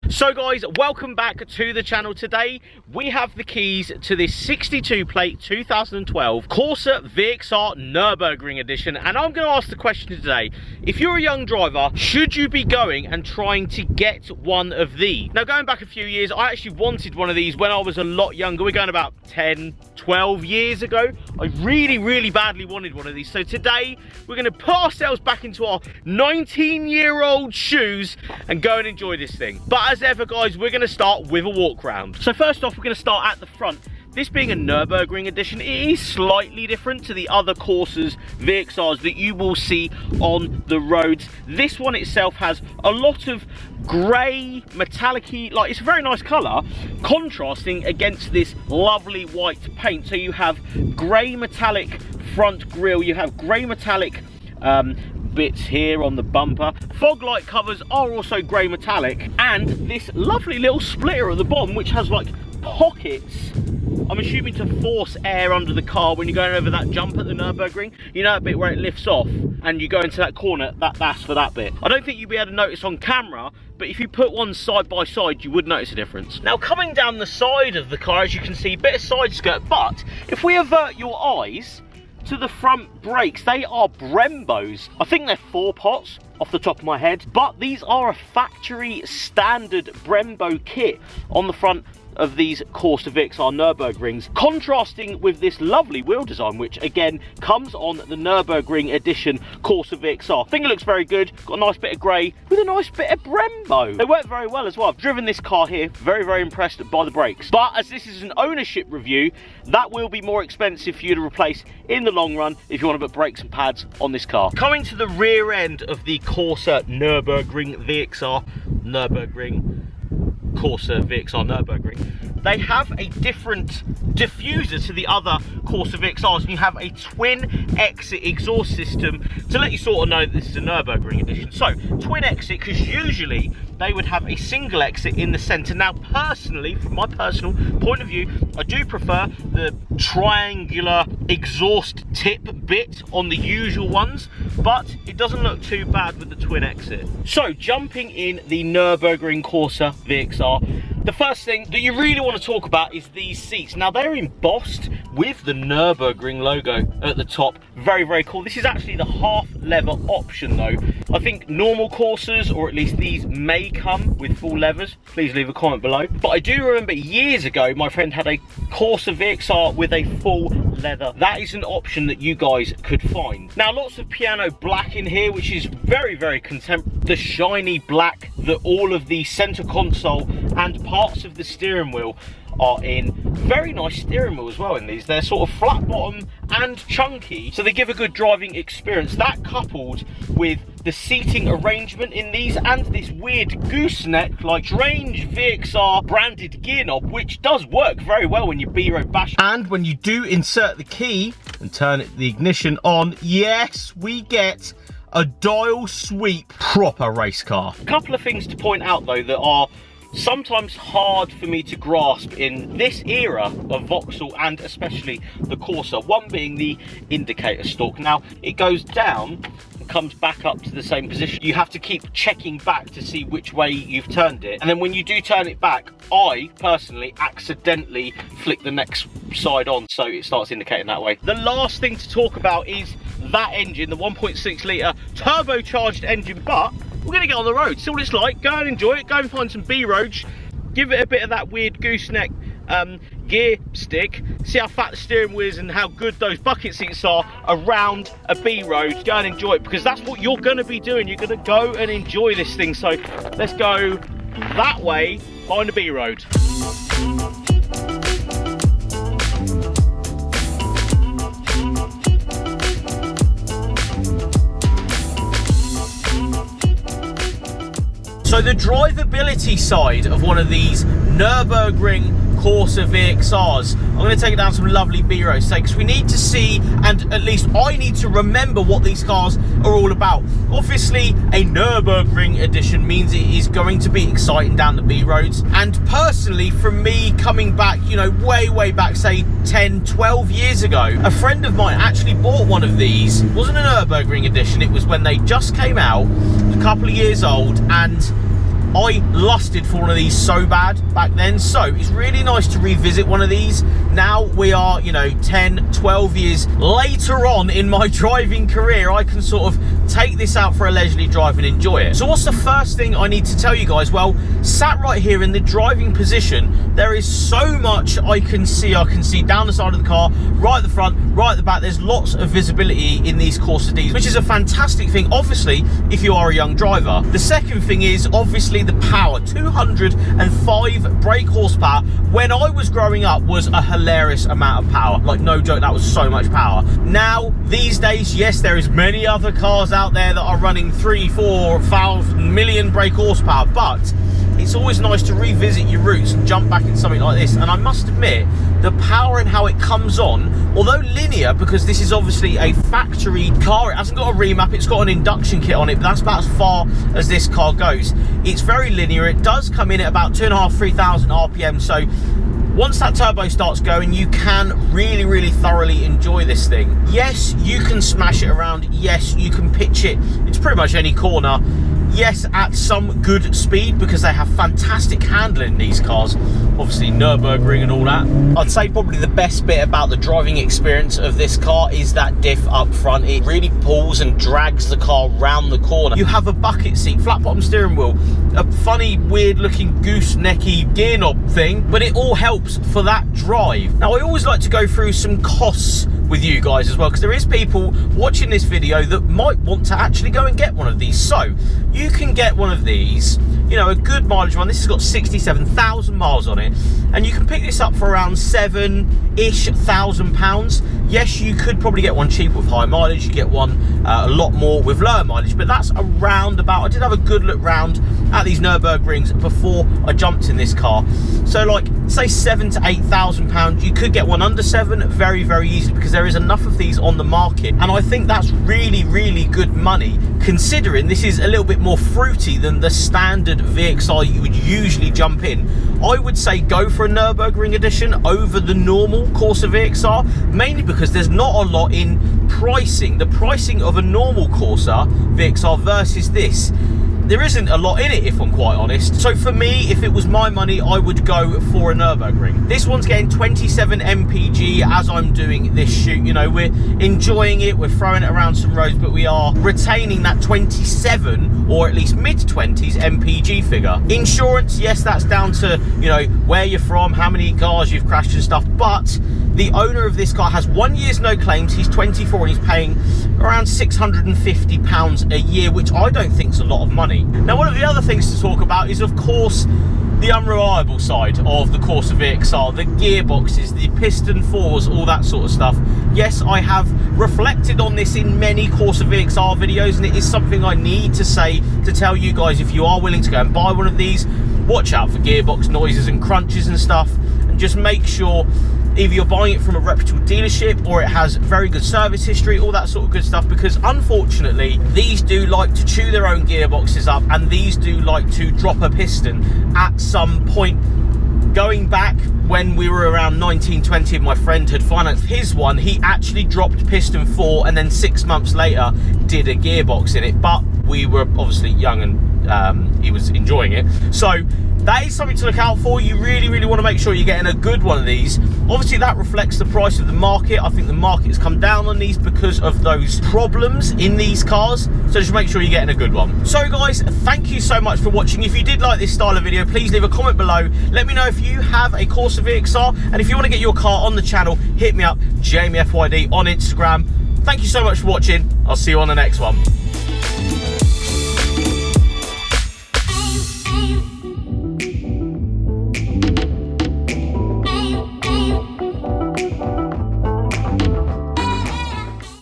So guys, welcome back to the channel. Today we have the keys to this 62 plate 2012 Corsa VXR Nürburgring edition, and I'm going to ask the question today: if you're a young driver, should you be going and trying to get one of these? Now, going back a few years, I actually wanted one of these when I was a lot younger. We're going about 10-12 years ago. I really badly wanted one of these. So today we're going to put ourselves back into our 19-year-old shoes and go and enjoy this thing. But as ever guys, we're going to start with a walk round. So first off, we're going to start at the front. This being a Nürburgring edition, it is slightly different to the other Corsas VXRs that you will see on the roads. This one itself has a lot of grey, metallic-y, like it's a very nice colour, contrasting against this lovely white paint. So you have grey metallic front grille, you have grey metallic bits here on the bumper. Fog light covers are also grey metallic, and this lovely little splitter at the bottom which has like pockets, I'm assuming to force air under the car when you're going over that jump at the Nürburgring. You know that bit where it lifts off and you go into that corner, that's for that bit. I don't think you'll be able to notice on camera, but if you put one side by side, you would notice a difference. Now, coming down the side of the car, as you can see, bit of side skirt, but if we avert your eyes to the front brakes, they are Brembos. I think they're 4-pots off the top of my head, but these are a factory standard Brembo kit on the front of these Corsa VXR Nürburgrings, contrasting with this lovely wheel design, which again comes on the Nürburgring edition Corsa VXR. I think it looks very good. Got a nice bit of grey with a nice bit of Brembo. They work very well as well. I've driven this car here, very impressed by the brakes. But as this is an ownership review, that will be more expensive for you to replace in the long run if you want to put brakes and pads on this car. Coming to the rear end of the Corsa Nürburgring VXR Nürburgring Corsa VXR Nürburgring, they have a different diffuser to the other Corsa VXRs, and you have a twin exit exhaust system to let you sort of know that this is a Nürburgring edition. So twin exit, because usually they would have a single exit in the center. Now personally, from my personal point of view, I do prefer the triangular exhaust tip bit on the usual ones, but it doesn't look too bad with the twin exit. So jumping in the Nürburgring Corsa VXR, the first thing that you really want to talk about is these seats. Now they're embossed with the Nürburgring logo at the top. Very cool. This is actually the half leather option though. I think normal Corsas, or at least these, may come with full leathers. Please leave a comment below. But I do remember years ago my friend had a Corsa VXR with a full leather. That is an option that you guys could find. Now lots of piano black in here, which is very contemporary. The shiny black that all of the center console and parts of the steering wheel are in. Very nice steering wheel as well in these. They're sort of flat bottom and chunky, so they give a good driving experience. That coupled with the seating arrangement in these and this weird gooseneck like strange VXR branded gear knob, which does work very well when you B-road bash. And when you do insert the key and turn the ignition on, yes, we get a dial sweep proper race car. A couple of things to point out though that are sometimes hard for me to grasp in this era of Vauxhall and especially the Corsa. One being the indicator stalk. Now it goes down and comes back up to the same position. You have to keep checking back to see which way you've turned it, and then when you do turn it back, I personally accidentally flick the next side on so it starts indicating that way. The last thing to talk about is that engine, the 1.6 litre turbocharged engine, but we're going to get on the road, see what it's like, go and enjoy it, go and find some B-roads, give it a bit of that weird gooseneck gear stick, see how fat the steering wheel is and how good those bucket seats are around a B-road. Go and enjoy it, because that's what you're going to be doing. You're going to go and enjoy this thing. So let's go that way, find a B-road. So the drivability side of one of these Nürburgring Corsa VXRs, I'm going to take it down some lovely B-roads because we need to see, and at least I need to remember what these cars are all about. Obviously a Nürburgring edition means it is going to be exciting down the B-roads, and personally from me coming back, you know, way back, say 10-12 years ago, a friend of mine actually bought one of these. It wasn't a Nürburgring edition, it was when they just came out, a couple of years old, and I lusted for one of these so bad back then, so it's really nice to revisit one of these. Now we are, you know, 10, 12 years later on in my driving career, I can sort of take this out for a leisurely drive and enjoy it. So what's the first thing I need to tell you guys? Well, sat right here in the driving position, there is so much I can see. I can see down the side of the car, right at the front, right at the back. There's lots of visibility in these Corsa Ds, which is a fantastic thing, obviously, if you are a young driver. The second thing is obviously the power. 205 brake horsepower when I was growing up was a hilarious amount of power. Like, no joke, that was so much power. Now, these days, yes, there is many other cars out there that are running 3-4 million brake horsepower, but it's always nice to revisit your roots and jump back in something like this. And I must admit, the power and how it comes on, although linear, because this is obviously a factory car, it hasn't got a remap, it's got an induction kit on it, but that's about as far as this car goes. It's very linear. It does come in at about 2,500-3,000 RPM, so once that turbo starts going, you can really thoroughly enjoy this thing. Yes, you can smash it around. Yes, you can pitch it. It's pretty much any corner. Yes, at some good speed, because they have fantastic handling in these cars. Obviously, Nürburgring and all that. I'd say probably the best bit about the driving experience of this car is that diff up front. It really pulls and drags the car round the corner. You have a bucket seat, flat bottom steering wheel, a funny, weird looking goosenecky gear knob thing, but it all helps for that drive. Now, I always like to go through some costs with you guys as well, because there is people watching this video that might want to actually go and get one of these. So you can get one of these, you know, a good mileage one. This has got 67,000 miles on it, and you can pick this up for around £7,000-ish. Yes, you could probably get one cheap with high mileage. You get one a lot more with lower mileage, but that's around about. I did have a good look round at these Nürburgrings before I jumped in this car. So, like, say £7,000 to £8,000, you could get one under £7 very easily, because there is enough of these on the market. And I think that's really good money, considering this is a little bit more fruity than the standard VXR you would usually jump in. I would say go for a Nürburgring edition over the normal Corsa VXR, mainly because there's not a lot in pricing. The pricing of a normal Corsa VXR versus this, there isn't a lot in it, if I'm quite honest. So for me, if it was my money, I would go for a Nürburgring. This one's getting 27 MPG as I'm doing this shoot. You know, we're enjoying it, we're throwing it around some roads, but we are retaining that 27 or at least mid-20s MPG figure. Insurance, yes, that's down to, you know, where you're from, how many cars you've crashed and stuff, but the owner of this car has 1 year's no claims. He's 24 and he's paying around £650 a year, which I don't think is a lot of money. Now, one of the other things to talk about is, of course, the unreliable side of the Corsa VXR, the gearboxes, the piston fours, all that sort of stuff. Yes, I have reflected on this in many Corsa VXR videos, and it is something I need to say to tell you guys, if you are willing to go and buy one of these, watch out for gearbox noises and crunches and stuff, and just make sure either you're buying it from a reputable dealership or it has very good service history, all that sort of good stuff, because unfortunately these do like to chew their own gearboxes up, and these do like to drop a piston at some point. Going back when we were around 1920 and my friend had financed his one, he actually dropped piston 4 and then 6 months later did a gearbox in it, but we were obviously young and he was enjoying it. So that is something to look out for. You really want to make sure you're getting a good one of these. Obviously that reflects the price of the market. I think the market has come down on these because of those problems in these cars, so just make sure you're getting a good one. So guys, thank you so much for watching. If you did like this style of video, please leave a comment below. Let me know if you have a Corsa VXR, and if you want to get your car on the channel, hit me up, JamieFYD on Instagram. Thank you so much for watching. I'll see you on the next one.